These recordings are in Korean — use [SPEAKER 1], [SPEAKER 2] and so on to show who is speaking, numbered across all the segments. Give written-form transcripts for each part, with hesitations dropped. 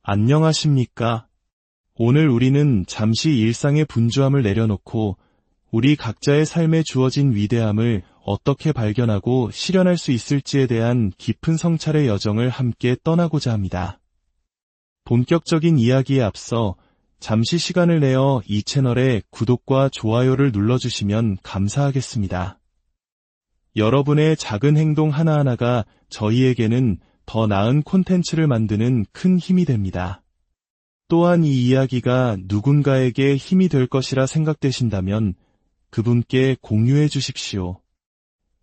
[SPEAKER 1] 안녕하십니까? 오늘 우리는 잠시 일상의 분주함을 내려놓고 우리 각자의 삶에 주어진 위대함을 어떻게 발견하고 실현할 수 있을지에 대한 깊은 성찰의 여정을 함께 떠나고자 합니다. 본격적인 이야기에 앞서 잠시 시간을 내어 이 채널에 구독과 좋아요를 눌러주시면 감사하겠습니다. 여러분의 작은 행동 하나하나가 저희에게는 더 나은 콘텐츠를 만드는 큰 힘이 됩니다. 또한 이 이야기가 누군가에게 힘이 될 것이라 생각되신다면 그분께 공유해 주십시오.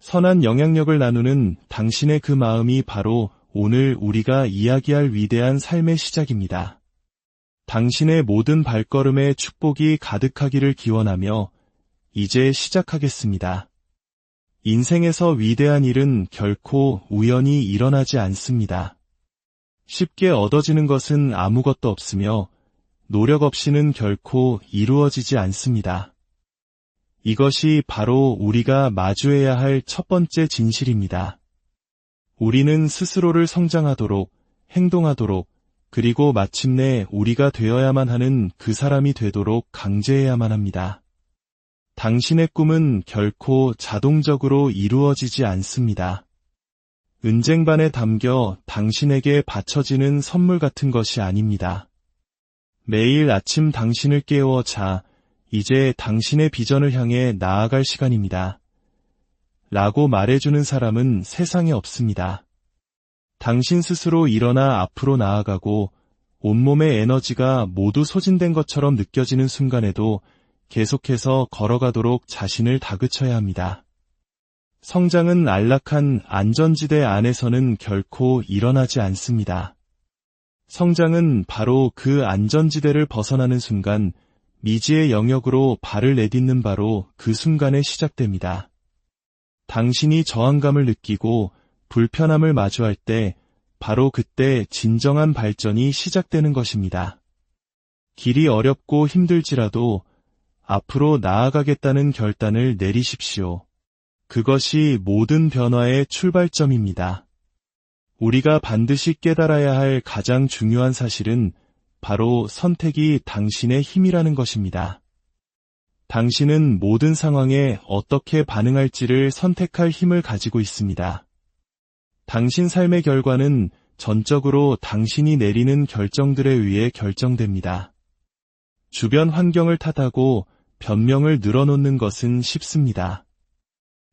[SPEAKER 1] 선한 영향력을 나누는 당신의 그 마음이 바로 오늘 우리가 이야기할 위대한 삶의 시작입니다. 당신의 모든 발걸음에 축복이 가득하기를 기원하며 이제 시작하겠습니다. 인생에서 위대한 일은 결코 우연히 일어나지 않습니다. 쉽게 얻어지는 것은 아무것도 없으며 노력 없이는 결코 이루어지지 않습니다. 이것이 바로 우리가 마주해야 할 첫 번째 진실입니다. 우리는 스스로를 성장하도록, 행동하도록, 그리고 마침내 우리가 되어야만 하는 그 사람이 되도록 강제해야만 합니다. 당신의 꿈은 결코 자동적으로 이루어지지 않습니다. 은쟁반에 담겨 당신에게 바쳐지는 선물 같은 것이 아닙니다. 매일 아침 당신을 깨워 자, 이제 당신의 비전을 향해 나아갈 시간입니다. 라고 말해주는 사람은 세상에 없습니다. 당신 스스로 일어나 앞으로 나아가고 온몸의 에너지가 모두 소진된 것처럼 느껴지는 순간에도 계속해서 걸어가도록 자신을 다그쳐야 합니다. 성장은 안락한 안전지대 안에서는 결코 일어나지 않습니다. 성장은 바로 그 안전지대를 벗어나는 순간 미지의 영역으로 발을 내딛는 바로 그 순간에 시작됩니다. 당신이 저항감을 느끼고 불편함을 마주할 때 바로 그때 진정한 발전이 시작되는 것입니다. 길이 어렵고 힘들지라도 앞으로 나아가겠다는 결단을 내리십시오. 그것이 모든 변화의 출발점입니다. 우리가 반드시 깨달아야 할 가장 중요한 사실은 바로 선택이 당신의 힘이라는 것입니다. 당신은 모든 상황에 어떻게 반응할지를 선택할 힘을 가지고 있습니다. 당신 삶의 결과는 전적으로 당신이 내리는 결정들에 의해 결정됩니다. 주변 환경을 탓하고 변명을 늘어놓는 것은 쉽습니다.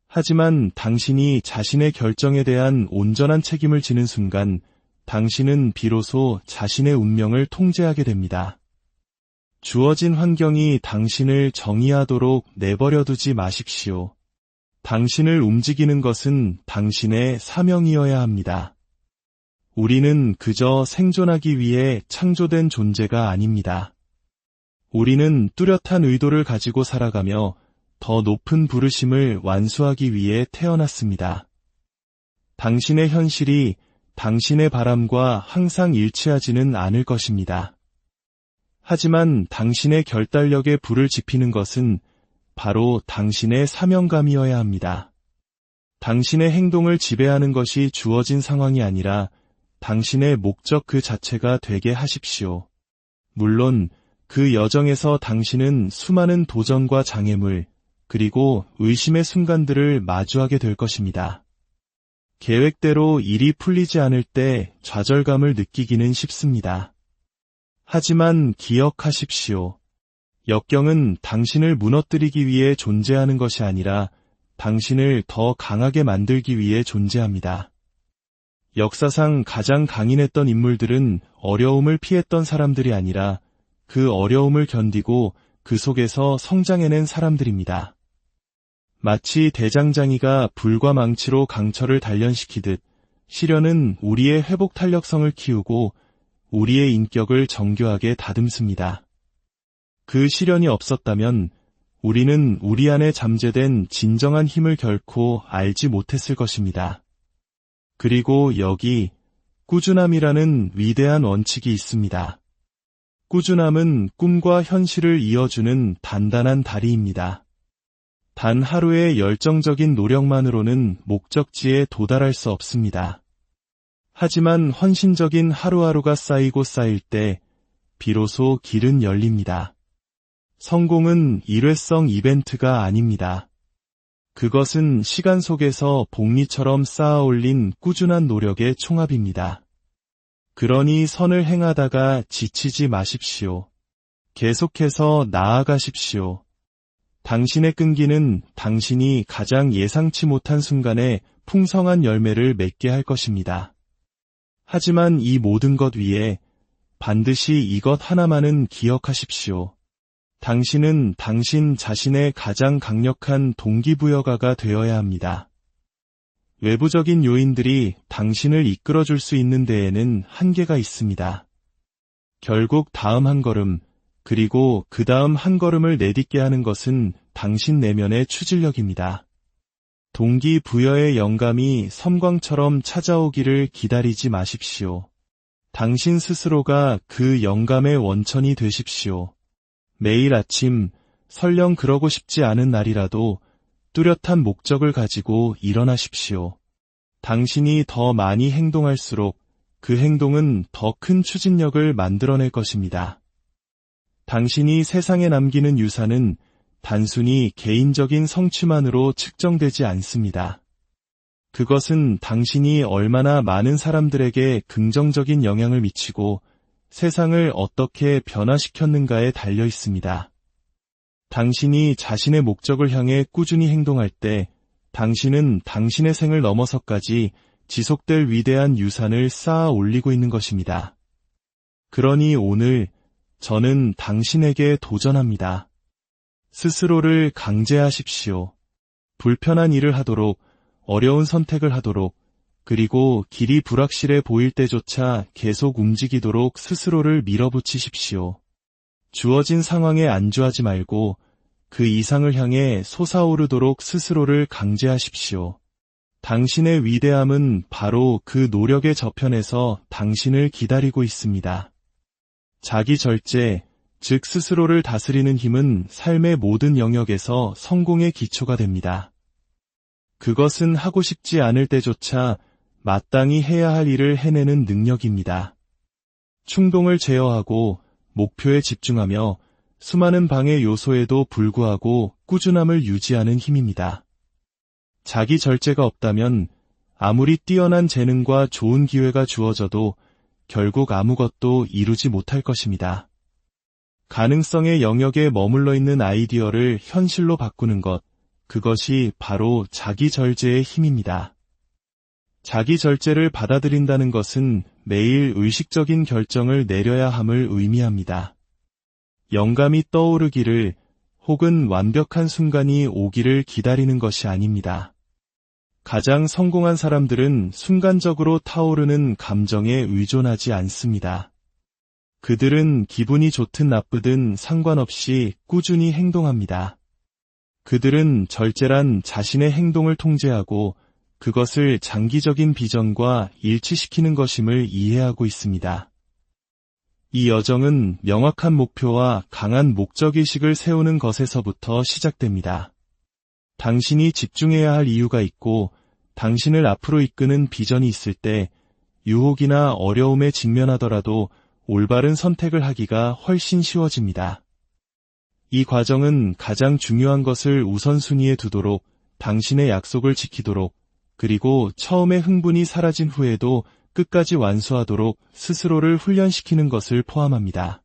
[SPEAKER 1] 하지만 당신이 자신의 결정에 대한 온전한 책임을 지는 순간 당신은 비로소 자신의 운명을 통제하게 됩니다. 주어진 환경이 당신을 정의하도록 내버려두지 마십시오. 당신을 움직이는 것은 당신의 사명이어야 합니다. 우리는 그저 생존하기 위해 창조된 존재가 아닙니다. 우리는 뚜렷한 의도를 가지고 살아가며 더 높은 부르심을 완수하기 위해 태어났습니다. 당신의 현실이 당신의 바람과 항상 일치하지는 않을 것입니다. 하지만 당신의 결단력에 불을 지피는 것은 바로 당신의 사명감이어야 합니다. 당신의 행동을 지배하는 것이 주어진 상황이 아니라 당신의 목적 그 자체가 되게 하십시오. 물론 그 여정에서 당신은 수많은 도전과 장애물, 그리고 의심의 순간들을 마주하게 될 것입니다. 계획대로 일이 풀리지 않을 때 좌절감을 느끼기는 쉽습니다. 하지만 기억하십시오. 역경은 당신을 무너뜨리기 위해 존재하는 것이 아니라 당신을 더 강하게 만들기 위해 존재합니다. 역사상 가장 강인했던 인물들은 어려움을 피했던 사람들이 아니라 그 어려움을 견디고 그 속에서 성장해낸 사람들입니다. 마치 대장장이가 불과 망치로 강철을 단련시키듯 시련은 우리의 회복 탄력성을 키우고 우리의 인격을 정교하게 다듬습니다. 그 시련이 없었다면 우리는 우리 안에 잠재된 진정한 힘을 결코 알지 못했을 것입니다. 그리고 여기 꾸준함이라는 위대한 원칙이 있습니다. 꾸준함은 꿈과 현실을 이어주는 단단한 다리입니다. 단 하루의 열정적인 노력만으로는 목적지에 도달할 수 없습니다. 하지만 헌신적인 하루하루가 쌓이고 쌓일 때 비로소 길은 열립니다. 성공은 일회성 이벤트가 아닙니다. 그것은 시간 속에서 복리처럼 쌓아 올린 꾸준한 노력의 총합입니다. 그러니 선을 행하다가 지치지 마십시오. 계속해서 나아가십시오. 당신의 끈기는 당신이 가장 예상치 못한 순간에 풍성한 열매를 맺게 할 것입니다. 하지만 이 모든 것 위에 반드시 이것 하나만은 기억하십시오. 당신은 당신 자신의 가장 강력한 동기부여가가 되어야 합니다. 외부적인 요인들이 당신을 이끌어줄 수 있는 데에는 한계가 있습니다. 결국 다음 한 걸음, 그리고 그 다음 한 걸음을 내딛게 하는 것은 당신 내면의 추진력입니다. 동기부여의 영감이 섬광처럼 찾아오기를 기다리지 마십시오. 당신 스스로가 그 영감의 원천이 되십시오. 매일 아침 설령 그러고 싶지 않은 날이라도 뚜렷한 목적을 가지고 일어나십시오. 당신이 더 많이 행동할수록 그 행동은 더 큰 추진력을 만들어낼 것입니다. 당신이 세상에 남기는 유산은 단순히 개인적인 성취만으로 측정되지 않습니다. 그것은 당신이 얼마나 많은 사람들에게 긍정적인 영향을 미치고 세상을 어떻게 변화시켰는가에 달려 있습니다. 당신이 자신의 목적을 향해 꾸준히 행동할 때 당신은 당신의 생을 넘어서까지 지속될 위대한 유산을 쌓아 올리고 있는 것입니다. 그러니 오늘 저는 당신에게 도전합니다. 스스로를 강제하십시오. 불편한 일을 하도록, 어려운 선택을 하도록, 그리고 길이 불확실해 보일 때조차 계속 움직이도록 스스로를 밀어붙이십시오. 주어진 상황에 안주하지 말고 그 이상을 향해 솟아오르도록 스스로를 강제하십시오. 당신의 위대함은 바로 그 노력의 저편에서 당신을 기다리고 있습니다. 자기 절제, 즉 스스로를 다스리는 힘은 삶의 모든 영역에서 성공의 기초가 됩니다. 그것은 하고 싶지 않을 때조차 마땅히 해야 할 일을 해내는 능력입니다. 충동을 제어하고 목표에 집중하며 수많은 방해 요소에도 불구하고 꾸준함을 유지하는 힘입니다. 자기 절제가 없다면 아무리 뛰어난 재능과 좋은 기회가 주어져도 결국 아무것도 이루지 못할 것입니다. 가능성의 영역에 머물러 있는 아이디어를 현실로 바꾸는 것, 그것이 바로 자기 절제의 힘입니다. 자기 절제를 받아들인다는 것은 매일 의식적인 결정을 내려야 함을 의미합니다. 영감이 떠오르기를 혹은 완벽한 순간이 오기를 기다리는 것이 아닙니다. 가장 성공한 사람들은 순간적으로 타오르는 감정에 의존하지 않습니다. 그들은 기분이 좋든 나쁘든 상관없이 꾸준히 행동합니다. 그들은 절제란 자신의 행동을 통제하고 그것을 장기적인 비전과 일치시키는 것임을 이해하고 있습니다. 이 여정은 명확한 목표와 강한 목적의식을 세우는 것에서부터 시작됩니다. 당신이 집중해야 할 이유가 있고 당신을 앞으로 이끄는 비전이 있을 때 유혹이나 어려움에 직면하더라도 올바른 선택을 하기가 훨씬 쉬워집니다. 이 과정은 가장 중요한 것을 우선순위에 두도록, 당신의 약속을 지키도록, 그리고 처음에 흥분이 사라진 후에도 끝까지 완수하도록 스스로를 훈련시키는 것을 포함합니다.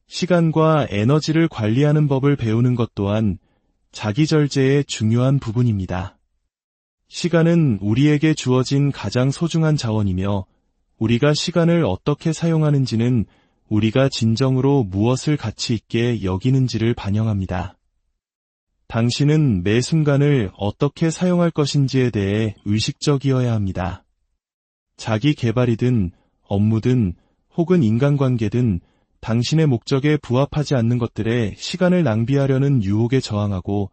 [SPEAKER 1] 시간과 에너지를 관리하는 법을 배우는 것 또한 자기절제의 중요한 부분입니다. 시간은 우리에게 주어진 가장 소중한 자원이며 우리가 시간을 어떻게 사용하는지는 우리가 진정으로 무엇을 가치 있게 여기는지를 반영합니다. 당신은 매 순간을 어떻게 사용할 것인지에 대해 의식적이어야 합니다. 자기 개발이든 업무든 혹은 인간관계든 당신의 목적에 부합하지 않는 것들에 시간을 낭비하려는 유혹에 저항하고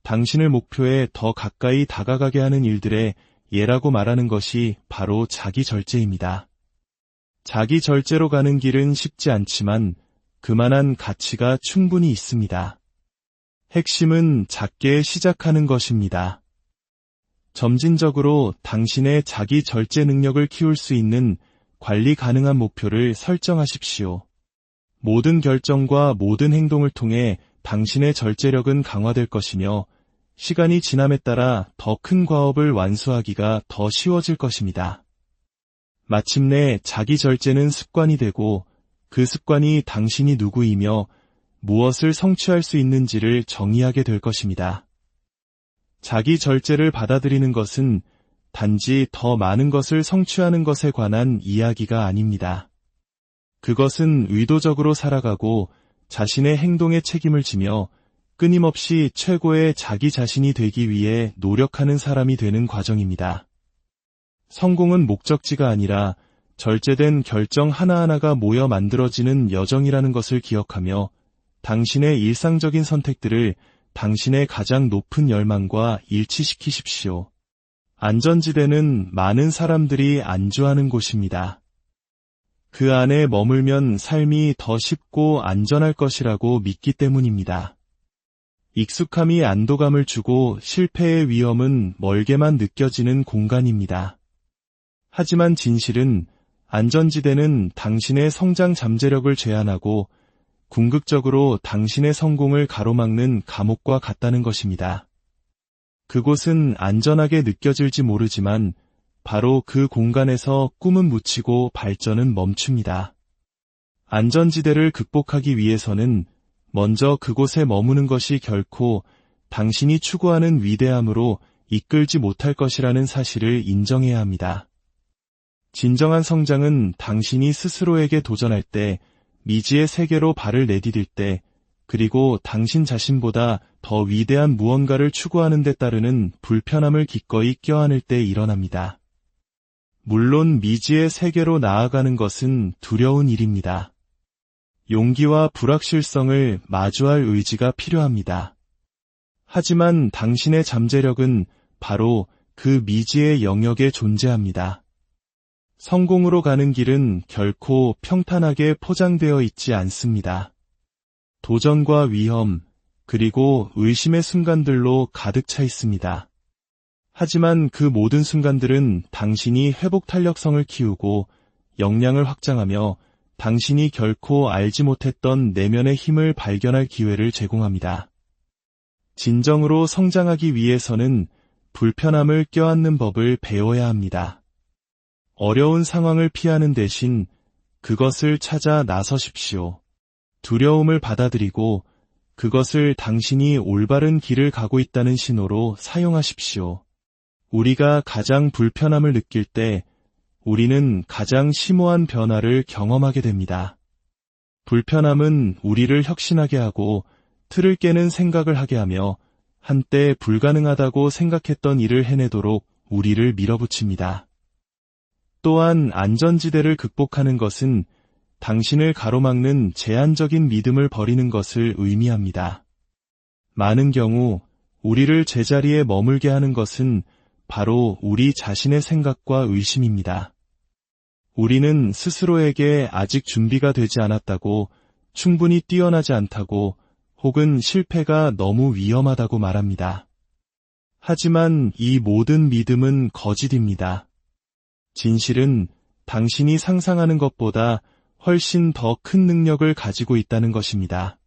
[SPEAKER 1] 당신의 목표에 더 가까이 다가가게 하는 일들의 예라고 말하는 것이 바로 자기 절제입니다. 자기 절제로 가는 길은 쉽지 않지만 그만한 가치가 충분히 있습니다. 핵심은 작게 시작하는 것입니다. 점진적으로 당신의 자기 절제 능력을 키울 수 있는 관리 가능한 목표를 설정하십시오. 모든 결정과 모든 행동을 통해 당신의 절제력은 강화될 것이며 시간이 지남에 따라 더 큰 과업을 완수하기가 더 쉬워질 것입니다. 마침내 자기 절제는 습관이 되고 그 습관이 당신이 누구이며 무엇을 성취할 수 있는지를 정의하게 될 것입니다. 자기 절제를 받아들이는 것은 단지 더 많은 것을 성취하는 것에 관한 이야기가 아닙니다. 그것은 의도적으로 살아가고 자신의 행동에 책임을 지며 끊임없이 최고의 자기 자신이 되기 위해 노력하는 사람이 되는 과정입니다. 성공은 목적지가 아니라 절제된 결정 하나하나가 모여 만들어지는 여정이라는 것을 기억하며 당신의 일상적인 선택들을 당신의 가장 높은 열망과 일치시키십시오. 안전지대는 많은 사람들이 안주하는 곳입니다. 그 안에 머물면 삶이 더 쉽고 안전할 것이라고 믿기 때문입니다. 익숙함이 안도감을 주고 실패의 위험은 멀게만 느껴지는 공간입니다. 하지만 진실은 안전지대는 당신의 성장 잠재력을 제한하고 궁극적으로 당신의 성공을 가로막는 감옥과 같다는 것입니다. 그곳은 안전하게 느껴질지 모르지만 바로 그 공간에서 꿈은 묻히고 발전은 멈춥니다. 안전지대를 극복하기 위해서는 먼저 그곳에 머무는 것이 결코 당신이 추구하는 위대함으로 이끌지 못할 것이라는 사실을 인정해야 합니다. 진정한 성장은 당신이 스스로에게 도전할 때, 미지의 세계로 발을 내디딜 때, 그리고 당신 자신보다 더 위대한 무언가를 추구하는 데 따르는 불편함을 기꺼이 껴안을 때 일어납니다. 물론 미지의 세계로 나아가는 것은 두려운 일입니다. 용기와 불확실성을 마주할 의지가 필요합니다. 하지만 당신의 잠재력은 바로 그 미지의 영역에 존재합니다. 성공으로 가는 길은 결코 평탄하게 포장되어 있지 않습니다. 도전과 위험, 그리고 의심의 순간들로 가득 차 있습니다. 하지만 그 모든 순간들은 당신이 회복 탄력성을 키우고 역량을 확장하며 당신이 결코 알지 못했던 내면의 힘을 발견할 기회를 제공합니다. 진정으로 성장하기 위해서는 불편함을 껴안는 법을 배워야 합니다. 어려운 상황을 피하는 대신 그것을 찾아 나서십시오. 두려움을 받아들이고 그것을 당신이 올바른 길을 가고 있다는 신호로 사용하십시오. 우리가 가장 불편함을 느낄 때 우리는 가장 심오한 변화를 경험하게 됩니다. 불편함은 우리를 혁신하게 하고 틀을 깨는 생각을 하게 하며 한때 불가능하다고 생각했던 일을 해내도록 우리를 밀어붙입니다. 또한 안전지대를 극복하는 것은 당신을 가로막는 제한적인 믿음을 버리는 것을 의미합니다. 많은 경우 우리를 제자리에 머물게 하는 것은 바로 우리 자신의 생각과 의심입니다. 우리는 스스로에게 아직 준비가 되지 않았다고, 충분히 뛰어나지 않다고, 혹은 실패가 너무 위험하다고 말합니다. 하지만 이 모든 믿음은 거짓입니다. 진실은 당신이 상상하는 것보다 훨씬 더 큰 능력을 가지고 있다는 것입니다.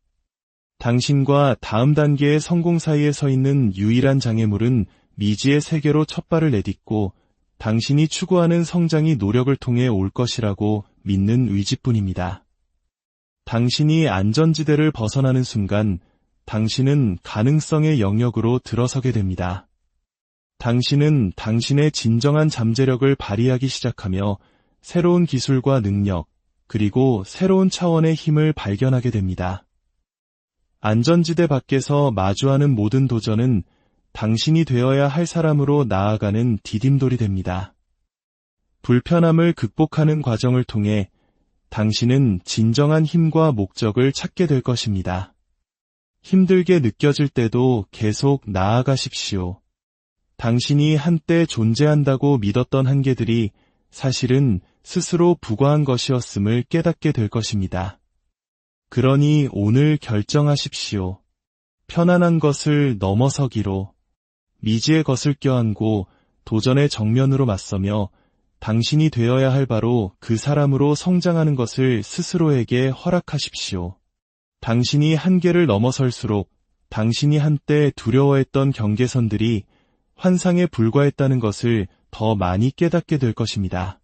[SPEAKER 1] 당신과 다음 단계의 성공 사이에 서 있는 유일한 장애물은 미지의 세계로 첫 발을 내딛고 당신이 추구하는 성장이 노력을 통해 올 것이라고 믿는 의지뿐입니다. 당신이 안전지대를 벗어나는 순간 당신은 가능성의 영역으로 들어서게 됩니다. 당신은 당신의 진정한 잠재력을 발휘하기 시작하며 새로운 기술과 능력, 그리고 새로운 차원의 힘을 발견하게 됩니다. 안전지대 밖에서 마주하는 모든 도전은 당신이 되어야 할 사람으로 나아가는 디딤돌이 됩니다. 불편함을 극복하는 과정을 통해 당신은 진정한 힘과 목적을 찾게 될 것입니다. 힘들게 느껴질 때도 계속 나아가십시오. 당신이 한때 존재한다고 믿었던 한계들이 사실은 스스로 부과한 것이었음을 깨닫게 될 것입니다. 그러니 오늘 결정하십시오. 편안한 것을 넘어서기로, 미지의 것을 껴안고 도전의 정면으로 맞서며 당신이 되어야 할 바로 그 사람으로 성장하는 것을 스스로에게 허락하십시오. 당신이 한계를 넘어설수록 당신이 한때 두려워했던 경계선들이 환상에 불과했다는 것을 더 많이 깨닫게 될 것입니다.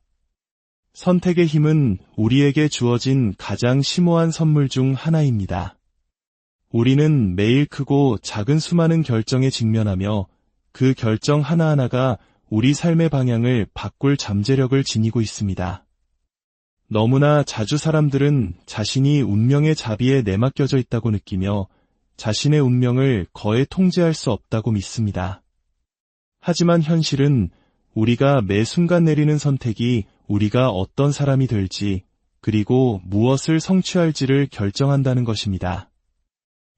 [SPEAKER 1] 선택의 힘은 우리에게 주어진 가장 심오한 선물 중 하나입니다. 우리는 매일 크고 작은 수많은 결정에 직면하며 그 결정 하나하나가 우리 삶의 방향을 바꿀 잠재력을 지니고 있습니다. 너무나 자주 사람들은 자신이 운명의 자비에 내맡겨져 있다고 느끼며 자신의 운명을 거의 통제할 수 없다고 믿습니다. 하지만 현실은 우리가 매 순간 내리는 선택이 우리가 어떤 사람이 될지 그리고 무엇을 성취할지를 결정한다는 것입니다.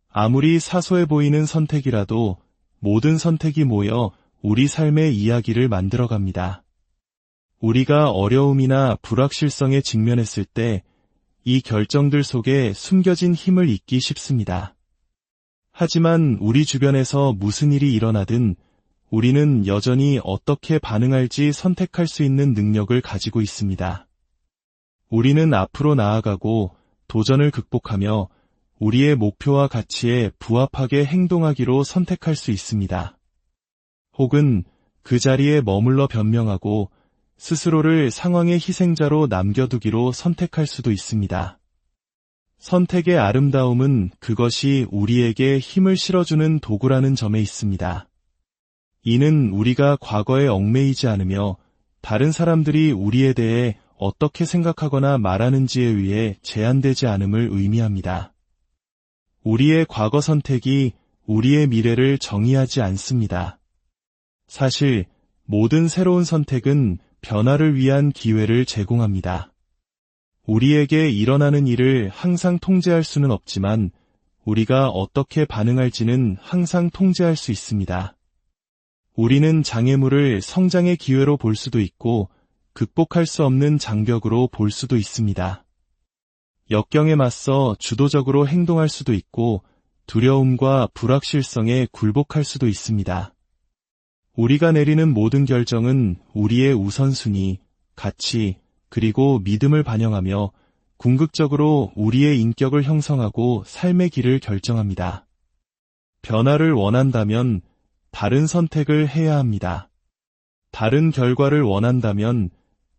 [SPEAKER 1] 아무리 사소해 보이는 선택이라도 모든 선택이 모여 우리 삶의 이야기를 만들어갑니다. 우리가 어려움이나 불확실성에 직면했을 때 이 결정들 속에 숨겨진 힘을 잊기 쉽습니다. 하지만 우리 주변에서 무슨 일이 일어나든 우리는 여전히 어떻게 반응할지 선택할 수 있는 능력을 가지고 있습니다. 우리는 앞으로 나아가고 도전을 극복하며 우리의 목표와 가치에 부합하게 행동하기로 선택할 수 있습니다. 혹은 그 자리에 머물러 변명하고 스스로를 상황의 희생자로 남겨두기로 선택할 수도 있습니다. 선택의 아름다움은 그것이 우리에게 힘을 실어주는 도구라는 점에 있습니다. 이는 우리가 과거에 얽매이지 않으며 다른 사람들이 우리에 대해 어떻게 생각하거나 말하는지에 의해 제한되지 않음을 의미합니다. 우리의 과거 선택이 우리의 미래를 정의하지 않습니다. 사실 모든 새로운 선택은 변화를 위한 기회를 제공합니다. 우리에게 일어나는 일을 항상 통제할 수는 없지만 우리가 어떻게 반응할지는 항상 통제할 수 있습니다. 우리는 장애물을 성장의 기회로 볼 수도 있고 극복할 수 없는 장벽으로 볼 수도 있습니다. 역경에 맞서 주도적으로 행동할 수도 있고 두려움과 불확실성에 굴복할 수도 있습니다. 우리가 내리는 모든 결정은 우리의 우선순위, 가치, 그리고 믿음을 반영하며 궁극적으로 우리의 인격을 형성하고 삶의 길을 결정합니다. 변화를 원한다면 다른 선택을 해야 합니다. 다른 결과를 원한다면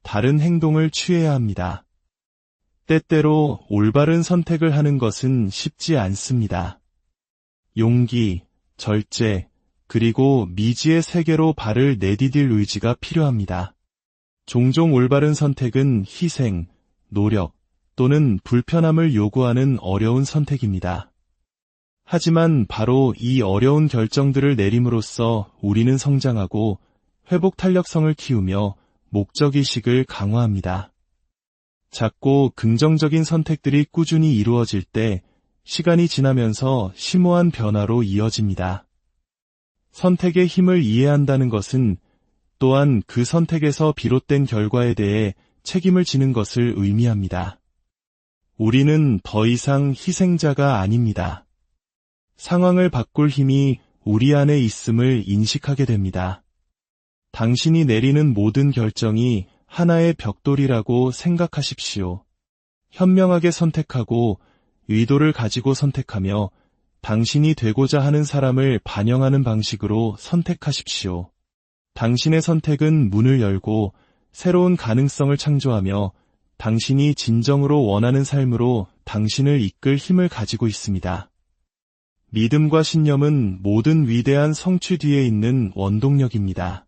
[SPEAKER 1] 다른 행동을 취해야 합니다. 때때로 올바른 선택을 하는 것은 쉽지 않습니다. 용기, 절제, 그리고 미지의 세계로 발을 내디딜 의지가 필요합니다. 종종 올바른 선택은 희생, 노력 또는 불편함을 요구하는 어려운 선택입니다. 하지만 바로 이 어려운 결정들을 내림으로써 우리는 성장하고 회복 탄력성을 키우며 목적의식을 강화합니다. 작고 긍정적인 선택들이 꾸준히 이루어질 때 시간이 지나면서 심오한 변화로 이어집니다. 선택의 힘을 이해한다는 것은 또한 그 선택에서 비롯된 결과에 대해 책임을 지는 것을 의미합니다. 우리는 더 이상 희생자가 아닙니다. 상황을 바꿀 힘이 우리 안에 있음을 인식하게 됩니다. 당신이 내리는 모든 결정이 하나의 벽돌이라고 생각하십시오. 현명하게 선택하고 의도를 가지고 선택하며 당신이 되고자 하는 사람을 반영하는 방식으로 선택하십시오. 당신의 선택은 문을 열고 새로운 가능성을 창조하며 당신이 진정으로 원하는 삶으로 당신을 이끌 힘을 가지고 있습니다. 믿음과 신념은 모든 위대한 성취 뒤에 있는 원동력입니다.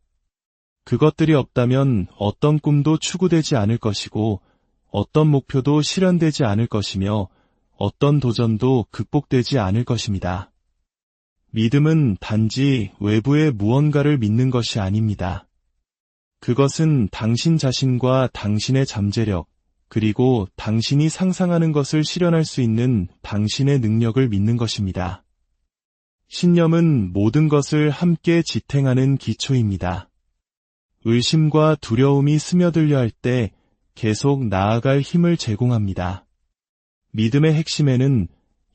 [SPEAKER 1] 그것들이 없다면 어떤 꿈도 추구되지 않을 것이고 어떤 목표도 실현되지 않을 것이며 어떤 도전도 극복되지 않을 것입니다. 믿음은 단지 외부의 무언가를 믿는 것이 아닙니다. 그것은 당신 자신과 당신의 잠재력, 그리고 당신이 상상하는 것을 실현할 수 있는 당신의 능력을 믿는 것입니다. 신념은 모든 것을 함께 지탱하는 기초입니다. 의심과 두려움이 스며들려 할 때 계속 나아갈 힘을 제공합니다. 믿음의 핵심에는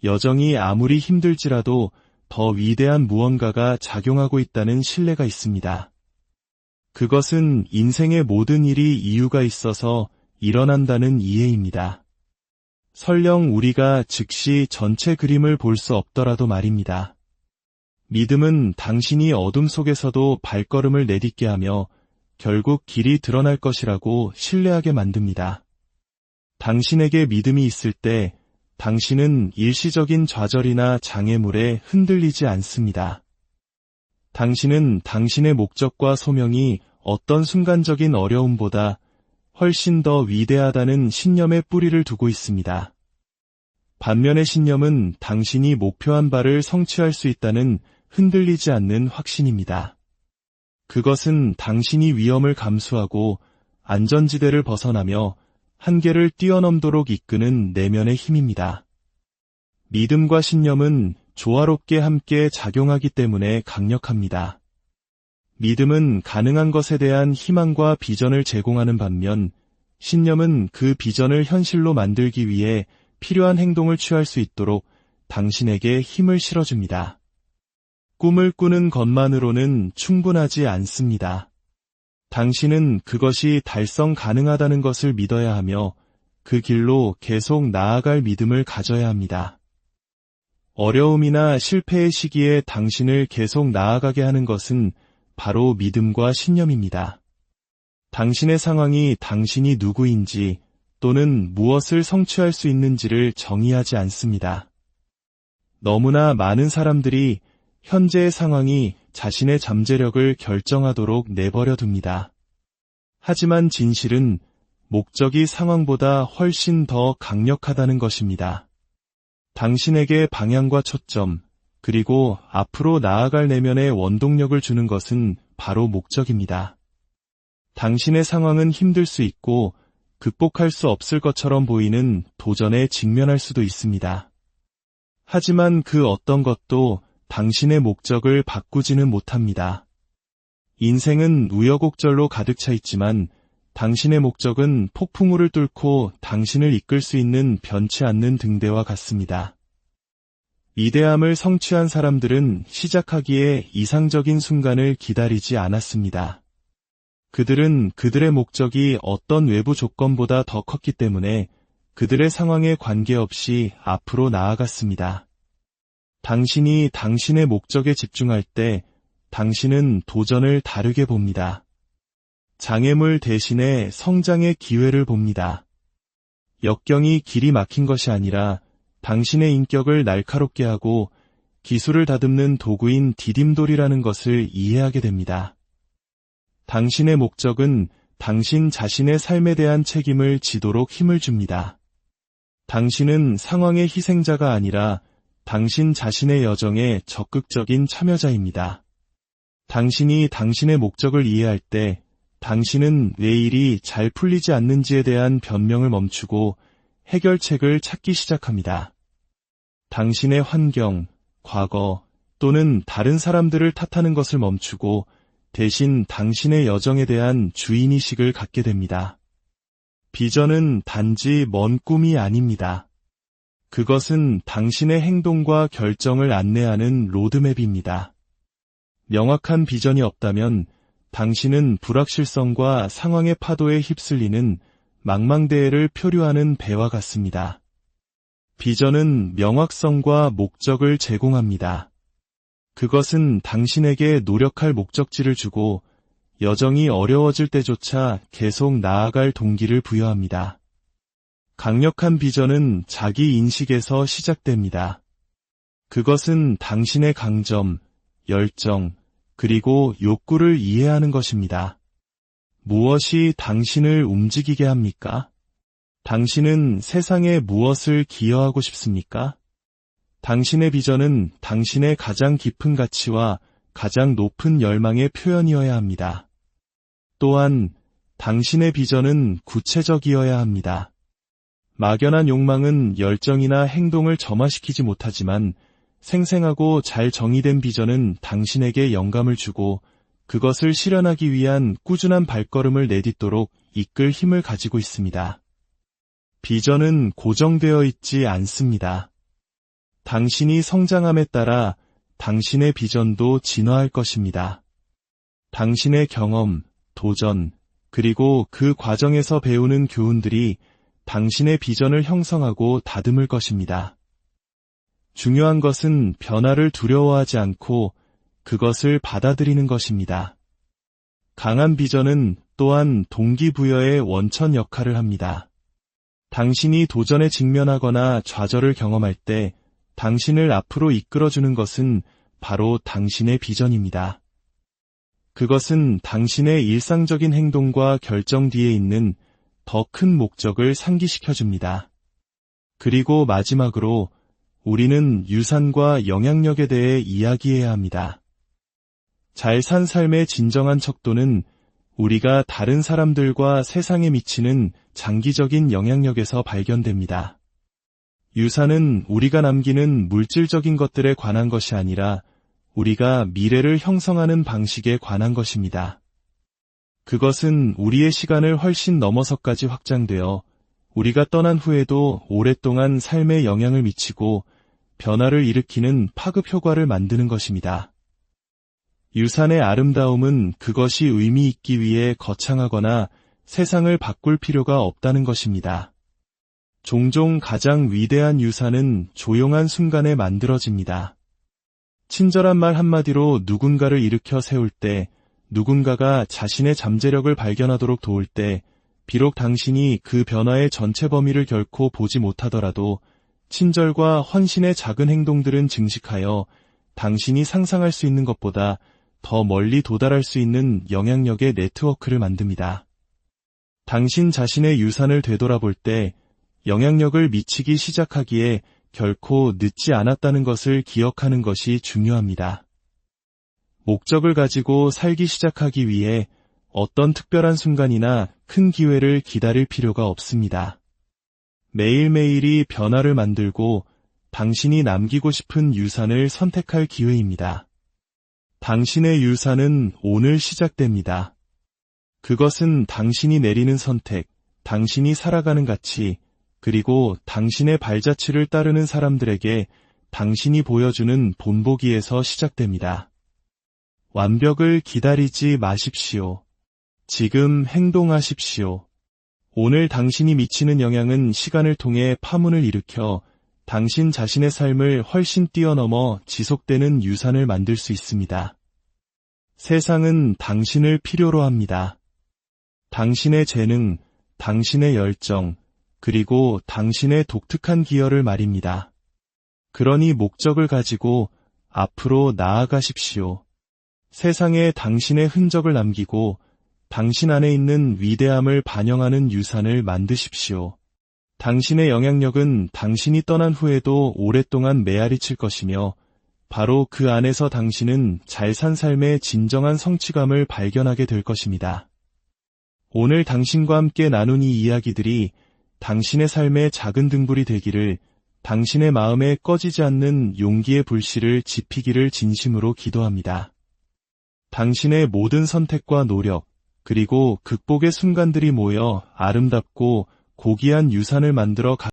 [SPEAKER 1] 여정이 아무리 힘들지라도 더 위대한 무언가가 작용하고 있다는 신뢰가 있습니다. 그것은 인생의 모든 일이 이유가 있어서 일어난다는 이해입니다. 설령 우리가 즉시 전체 그림을 볼 수 없더라도 말입니다. 믿음은 당신이 어둠 속에서도 발걸음을 내딛게 하며 결국 길이 드러날 것이라고 신뢰하게 만듭니다. 당신에게 믿음이 있을 때 당신은 일시적인 좌절이나 장애물에 흔들리지 않습니다. 당신은 당신의 목적과 소명이 어떤 순간적인 어려움보다 훨씬 더 위대하다는 신념에 뿌리를 두고 있습니다. 반면에 신념은 당신이 목표한 바를 성취할 수 있다는 흔들리지 않는 확신입니다. 그것은 당신이 위험을 감수하고 안전지대를 벗어나며 한계를 뛰어넘도록 이끄는 내면의 힘입니다. 믿음과 신념은 조화롭게 함께 작용하기 때문에 강력합니다. 믿음은 가능한 것에 대한 희망과 비전을 제공하는 반면, 신념은 그 비전을 현실로 만들기 위해 필요한 행동을 취할 수 있도록 당신에게 힘을 실어줍니다. 꿈을 꾸는 것만으로는 충분하지 않습니다. 당신은 그것이 달성 가능하다는 것을 믿어야 하며 그 길로 계속 나아갈 믿음을 가져야 합니다. 어려움이나 실패의 시기에 당신을 계속 나아가게 하는 것은 바로 믿음과 신념입니다. 당신의 상황이 당신이 누구인지 또는 무엇을 성취할 수 있는지를 정의하지 않습니다. 너무나 많은 사람들이 현재의 상황이 자신의 잠재력을 결정하도록 내버려 둡니다. 하지만 진실은 목적이 상황보다 훨씬 더 강력하다는 것입니다. 당신에게 방향과 초점, 그리고 앞으로 나아갈 내면의 원동력을 주는 것은 바로 목적입니다. 당신의 상황은 힘들 수 있고 극복할 수 없을 것처럼 보이는 도전에 직면할 수도 있습니다. 하지만 그 어떤 것도 당신의 목적을 바꾸지는 못합니다. 인생은 우여곡절로 가득 차 있지만 당신의 목적은 폭풍우를 뚫고 당신을 이끌 수 있는 변치 않는 등대와 같습니다. 위대함을 성취한 사람들은 시작하기에 이상적인 순간을 기다리지 않았습니다. 그들은 그들의 목적이 어떤 외부 조건보다 더 컸기 때문에 그들의 상황에 관계없이 앞으로 나아갔습니다. 당신이 당신의 목적에 집중할 때 당신은 도전을 다르게 봅니다. 장애물 대신에 성장의 기회를 봅니다. 역경이 길이 막힌 것이 아니라 당신의 인격을 날카롭게 하고 기술을 다듬는 도구인 디딤돌이라는 것을 이해하게 됩니다. 당신의 목적은 당신 자신의 삶에 대한 책임을 지도록 힘을 줍니다. 당신은 상황의 희생자가 아니라 당신 자신의 여정에 적극적인 참여자입니다. 당신이 당신의 목적을 이해할 때 당신은 왜 일이 잘 풀리지 않는지에 대한 변명을 멈추고 해결책을 찾기 시작합니다. 당신의 환경, 과거 또는 다른 사람들을 탓하는 것을 멈추고 대신 당신의 여정에 대한 주인의식을 갖게 됩니다. 비전은 단지 먼 꿈이 아닙니다. 그것은 당신의 행동과 결정을 안내하는 로드맵입니다. 명확한 비전이 없다면 당신은 불확실성과 상황의 파도에 휩쓸리는 망망대해를 표류하는 배와 같습니다. 비전은 명확성과 목적을 제공합니다. 그것은 당신에게 노력할 목적지를 주고 여정이 어려워질 때조차 계속 나아갈 동기를 부여합니다. 강력한 비전은 자기 인식에서 시작됩니다. 그것은 당신의 강점, 열정, 그리고 욕구를 이해하는 것입니다. 무엇이 당신을 움직이게 합니까? 당신은 세상에 무엇을 기여하고 싶습니까? 당신의 비전은 당신의 가장 깊은 가치와 가장 높은 열망의 표현이어야 합니다. 또한 당신의 비전은 구체적이어야 합니다. 막연한 욕망은 열정이나 행동을 점화시키지 못하지만 생생하고 잘 정의된 비전은 당신에게 영감을 주고 그것을 실현하기 위한 꾸준한 발걸음을 내딛도록 이끌 힘을 가지고 있습니다. 비전은 고정되어 있지 않습니다. 당신이 성장함에 따라 당신의 비전도 진화할 것입니다. 당신의 경험, 도전, 그리고 그 과정에서 배우는 교훈들이 당신의 비전을 형성하고 다듬을 것입니다. 중요한 것은 변화를 두려워하지 않고 그것을 받아들이는 것입니다. 강한 비전은 또한 동기부여의 원천 역할을 합니다. 당신이 도전에 직면하거나 좌절을 경험할 때 당신을 앞으로 이끌어주는 것은 바로 당신의 비전입니다. 그것은 당신의 일상적인 행동과 결정 뒤에 있는 더 큰 목적을 상기시켜줍니다. 그리고 마지막으로 우리는 유산과 영향력에 대해 이야기해야 합니다. 잘 산 삶의 진정한 척도는 우리가 다른 사람들과 세상에 미치는 장기적인 영향력에서 발견됩니다. 유산은 우리가 남기는 물질적인 것들에 관한 것이 아니라 우리가 미래를 형성하는 방식에 관한 것입니다. 그것은 우리의 시간을 훨씬 넘어서까지 확장되어 우리가 떠난 후에도 오랫동안 삶에 영향을 미치고 변화를 일으키는 파급 효과를 만드는 것입니다. 유산의 아름다움은 그것이 의미 있기 위해 거창하거나 세상을 바꿀 필요가 없다는 것입니다. 종종 가장 위대한 유산은 조용한 순간에 만들어집니다. 친절한 말 한마디로 누군가를 일으켜 세울 때, 누군가가 자신의 잠재력을 발견하도록 도울 때, 비록 당신이 그 변화의 전체 범위를 결코 보지 못하더라도 친절과 헌신의 작은 행동들은 증식하여 당신이 상상할 수 있는 것보다 더 멀리 도달할 수 있는 영향력의 네트워크를 만듭니다. 당신 자신의 유산을 되돌아볼 때 영향력을 미치기 시작하기에 결코 늦지 않았다는 것을 기억하는 것이 중요합니다. 목적을 가지고 살기 시작하기 위해 어떤 특별한 순간이나 큰 기회를 기다릴 필요가 없습니다. 매일매일이 변화를 만들고 당신이 남기고 싶은 유산을 선택할 기회입니다. 당신의 유산은 오늘 시작됩니다. 그것은 당신이 내리는 선택, 당신이 살아가는 가치, 그리고 당신의 발자취를 따르는 사람들에게 당신이 보여주는 본보기에서 시작됩니다. 완벽을 기다리지 마십시오. 지금 행동하십시오. 오늘 당신이 미치는 영향은 시간을 통해 파문을 일으켜 당신 자신의 삶을 훨씬 뛰어넘어 지속되는 유산을 만들 수 있습니다. 세상은 당신을 필요로 합니다. 당신의 재능, 당신의 열정, 그리고 당신의 독특한 기여를 말입니다. 그러니 목적을 가지고 앞으로 나아가십시오. 세상에 당신의 흔적을 남기고 당신 안에 있는 위대함을 반영하는 유산을 만드십시오. 당신의 영향력은 당신이 떠난 후에도 오랫동안 메아리칠 것이며 바로 그 안에서 당신은 잘 산 삶의 진정한 성취감을 발견하게 될 것입니다. 오늘 당신과 함께 나눈 이 이야기들이 당신의 삶의 작은 등불이 되기를, 당신의 마음에 꺼지지 않는 용기의 불씨를 지피기를 진심으로 기도합니다. 당신의 모든 선택과 노력, 그리고 극복의 순간들이 모여 아름답고 고귀한 유산을 만들어